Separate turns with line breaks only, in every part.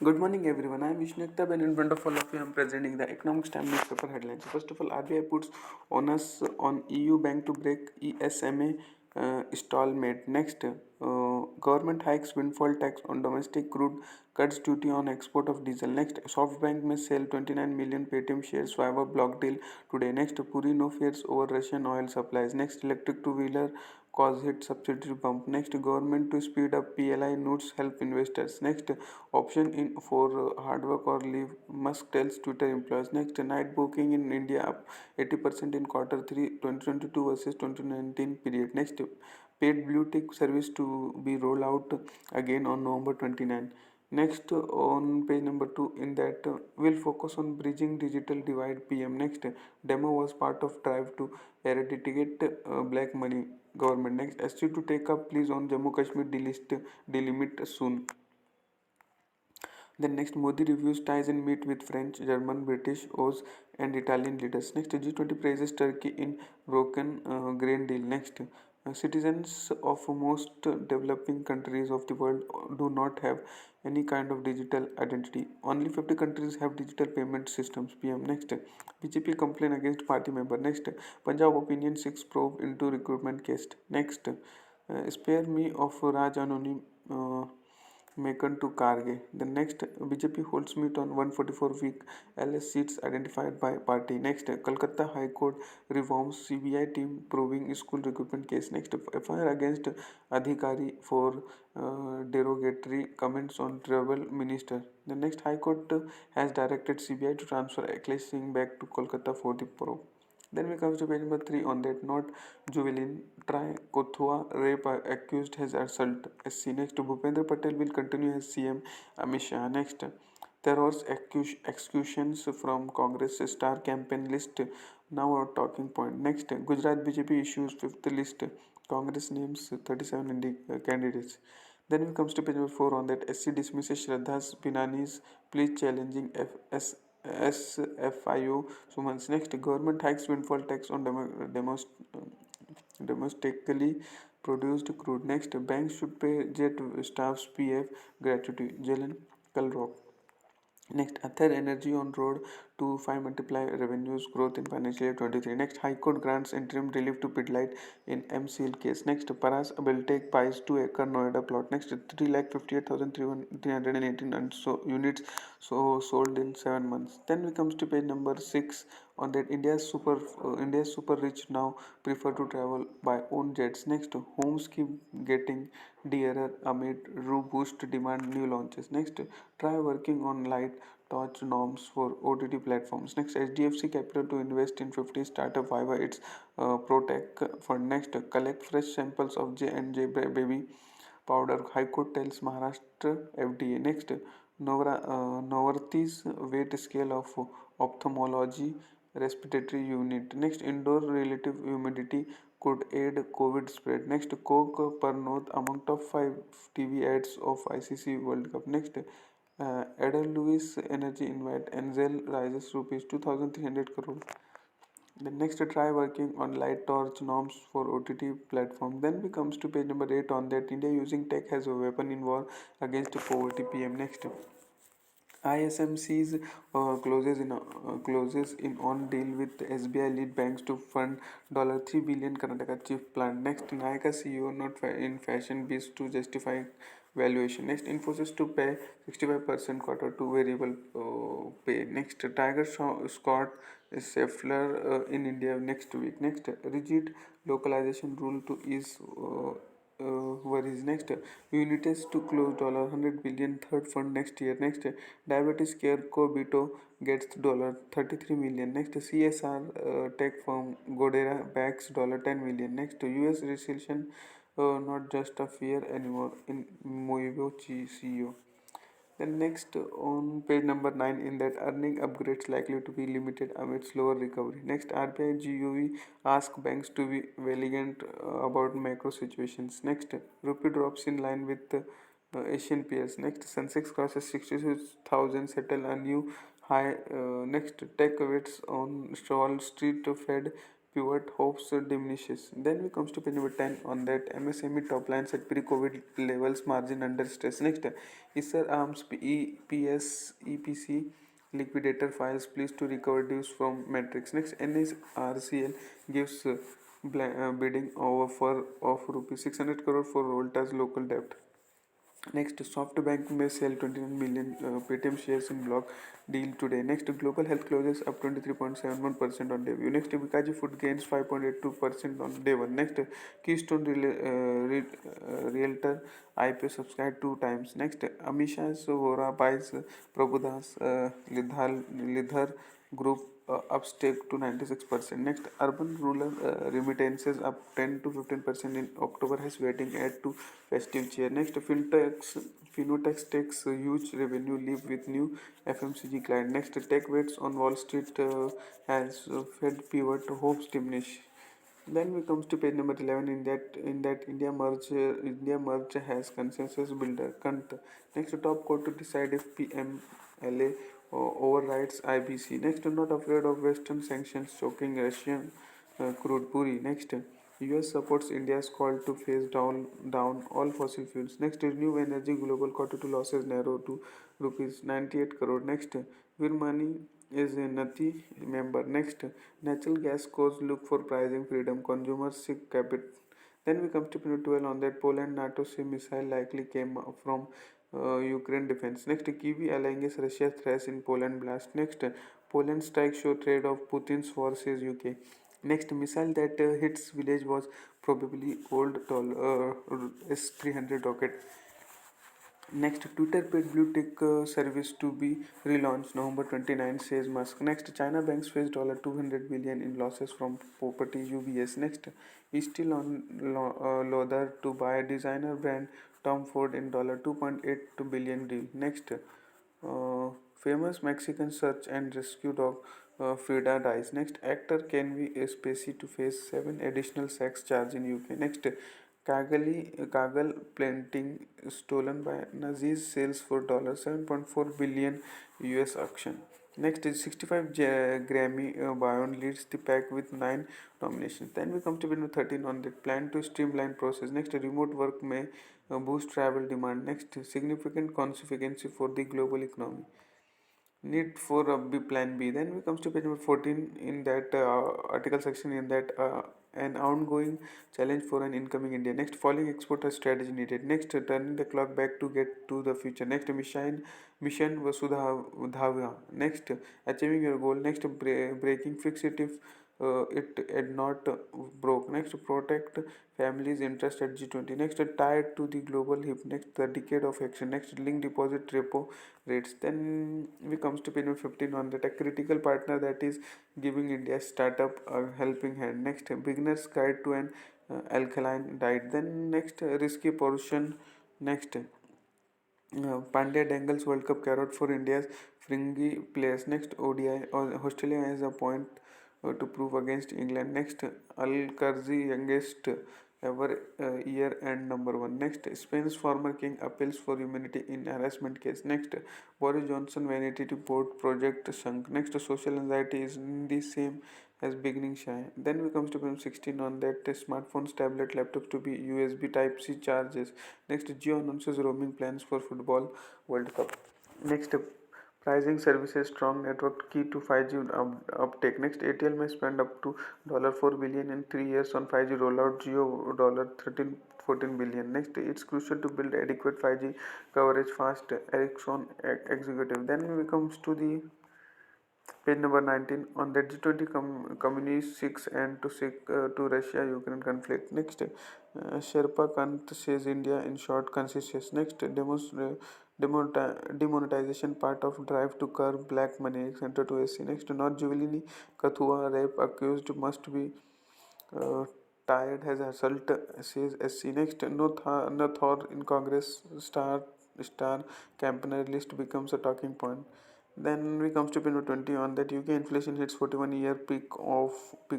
Good morning, everyone. I am Vishnu Ektab, and in front of all of you, I am presenting the Economics Time newspaper headlines. First of all, RBI puts onus on EU bank to break ESMA stalemate. Next, government hikes windfall tax on domestic crude, cuts duty on export of diesel. Next, SoftBank may sell 29 million Paytm shares via block deal today. Next, Puri no fears over Russian oil supplies. Next, electric two-wheeler cause hit subsidy bump. Next, government to speed up PLI notes help investors. Next, option in for hard work or leave. Musk tells Twitter employees. Next, night booking in India up 80% in quarter 3 2022 versus 2019 period. Next, paid blue tick service to be rolled out again on November 29. Next, on page number 2, in that we'll focus on bridging digital divide PM. Next, demo was part of drive to eradicate black money government. Next, SC to take up please on Jammu Kashmir delimit soon. Then next, Modi reviews ties and meet with French, German, British, Oz and Italian leaders. Next, G20 praises Turkey in broken grain deal. Next, citizens of most developing countries of the world do not have any kind of digital identity. Only 50 countries have digital payment systems. PM. Next, BJP complaint against party member. Next, Punjab opinion 6 probe into recruitment case. Next, spare me of Raj Anonim. Macon to Karge. The next, BJP holds meet on 144 week LS seats identified by party. Next, Kolkata High Court reforms CBI team proving school recruitment case. Next, FIR against Adhikari for derogatory comments on travel minister. The next, High Court has directed CBI to transfer Akhilesh Singh back to Kolkata for the probe. Then we come to page number 3 on that note. Juvelin try Kothua rape accused has assault SC. Next, Bhupendra Patel will continue as CM Amit Shah. Next, terror's executions from Congress star campaign list now a talking point. Next, Gujarat BJP issues fifth list. Congress names 37 candidates. Then we comes to page number 4 on that SC dismisses Shraddha's Binani's plea challenging SFIO summons. Next, government hikes windfall tax on domestically produced crude. Next, banks should pay jet staff's PF gratuity. Jalen Kalrock. Next, Ather Energy on road to 5 multiply revenues growth in financial year 23. Next, High Court grants interim relief to Pidlite in MCL case. Next, Paras will take buys 2-acre Noida plot. Next, 3,58,318 units sold in 7 months. Then we comes to page number 6 on that India's super rich now prefer to travel by own jets. Next, homes keep getting dearer amid robust demand new launches. Next, try working on light touch norms for OTT platforms. Next, HDFC Capital to invest in 50 startup via its ProTech fund. Next, collect fresh samples of J&J baby powder. High Court tells Maharashtra FDA. Next, Novartis weight scale of ophthalmology respiratory unit. Next, indoor relative humidity could aid COVID spread. Next, Coke Pernod among top 5 TV ads of ICC World Cup. Next, Edelweiss Energy invite Enzel rises rupees 2,300 crore. The next, try working on light torch norms for OTT platform. Then we comes to page number 8 on that India using tech as a weapon in war against poverty. PM. Next, ISMC's closes in on deal with SBI lead banks to fund $3 billion Karnataka chief plant. Next, Nykaa CEO not in fashion beast to justify valuation. Next, Infosys to pay 65% quarter to variable pay. Next, Tiger Scott Scheffler in India next week. Next, rigid localization rule to ease worries. Next, Unites to close $100 billion third fund next year. Next, diabetes care Cobito gets $33 million. Next, CSR tech firm Godera backs $10 million. Next, US recession not just a fear anymore in Moivo CEO. Then next, on page number 9 in that earning upgrades likely to be limited amid slower recovery. Next, RBI GUV ask banks to be vigilant about macro situations. Next, rupee drops in line with Asian peers. Next, Sensex crosses 66,000 settle a new high. Next, tech waits on Wall Street Fed pivot hopes diminishes. Then we comes to page number 10 on that MSME top lines at pre-COVID levels, margin under stress. Next, ISER arms EPS EPC liquidator files pleased to recover dues from Matrix. Next, NSRCL gives bidding over for of rupees 600 crore for Volta's local debt. Next, SoftBank may sell 29 million Paytm shares in block deal today. Next, Global Health closes up 23.71% on debut. Next, Bikaji Food gains 5.82% on day one. Next, Keystone Realtor IPO subscribed 2 times. Next, Amisha's Vora buys Prabhudas Lidhar Group upstake to 96%. Next, urban rural remittances up 10 to 15% in October has waiting add to festive cheer. Next, Finotex takes a huge revenue leap with new FMCG client. Next, tech weights on Wall Street has Fed pivot hopes diminish. Then we comes to page number 11. In that India merge has consensus builder Kant. Next, top court to decide if PMLA overrides IBC. Next, not afraid of Western sanctions choking Russian crude. Puri. Next, US supports India's call to phase down all fossil fuels. Next, New Energy Global quarter two losses narrow to rupees 98 crore. Next, Virmani is a Nati member. Next, natural gas cores look for pricing freedom. Consumers seek capital. Then we come to point 12 on that Poland NATO sea missile likely came from Ukraine defense. Next, Kiwi alleges Russia threats in Poland blast. Next, Poland strike show trade of Putin's war says UK. Next, missile that hits village was probably old S-300 rocket. Next, Twitter paid blue tick service to be relaunched November 29, says Musk. Next, China banks face $200 billion in losses from property UBS. Next, is still on Lother to buy designer brand Tom Ford in $2.8 billion deal. Next, famous Mexican search and rescue dog Frida dies. Next, actor Kenvi Spacey to face 7 additional sex charge in UK. Next, Kagal planting stolen by Nazis sells for $7.4 billion US auction. Next is 65 Grammy Bion leads the pack with 9 nominations. Then we come to winner 13 on the plan to streamline process. Next, remote work may boost travel demand. Next, significant consequence for the global economy. Need for a plan B. Then we comes to page number 14 in that article section in that an ongoing challenge for an incoming India. Next, falling export strategy needed. Next, turning the clock back to get to the future. Next, mission Vasudha Dhava. Next, achieving your goal. Next, breaking fix it if it had not broke. Next, protect families' interest at G20. Next, tied to the global hip. Next, the decade of action. Next, link deposit repo rates. Then we comes to page 15 on that a critical partner that is giving India startup a helping hand. Next, beginner's guide to an alkaline diet. Then next, risky portion. Next, Pandya dangles World Cup carrot for India's fringy players. Next, ODI. Australia has a point to prove against England. Next, Al Karzi, youngest ever year and number one. Next, Spain's former king appeals for immunity in harassment case. Next, Boris Johnson vanity report project sunk. Next, social anxiety is in the same as beginning shy. Then we comes to problem 16 on that smartphones, tablet, laptops to be USB Type C charges. Next, Jio announces roaming plans for football World Cup. Next, pricing services strong network key to 5G uptake. Next, ATL may spend up to $4 billion in 3 years on 5G rollout. Jio $13-14 billion. Next, it's crucial to build adequate 5G coverage fast. Ericsson executive. Then we comes to the page number 19 on the G20 communists 6 and to Russia Ukraine conflict. Next, Sherpa Kant says India in short conscious. Next, demonetization part of drive to curb black money center to SC. Next, not Jubilini Kathua rape accused must be uh, tired has assault says SC. Next, no Thor in Congress star campaigner list becomes a talking point. Then we comes to pin number 20 on that UK inflation hits 41-year peak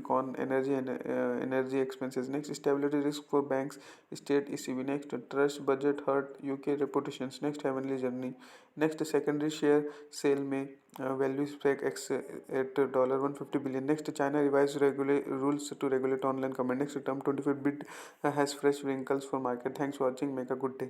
on energy and energy expenses. Next, stability risk for banks, state ECB. Next, trust budget hurt UK reputations. Next, heavenly journey. Next, secondary share sale may value spec X at $150 billion. Next, China revised rules to regulate online comment. Next, term 25 bid has fresh wrinkles for market. Thanks for watching. Make a good day.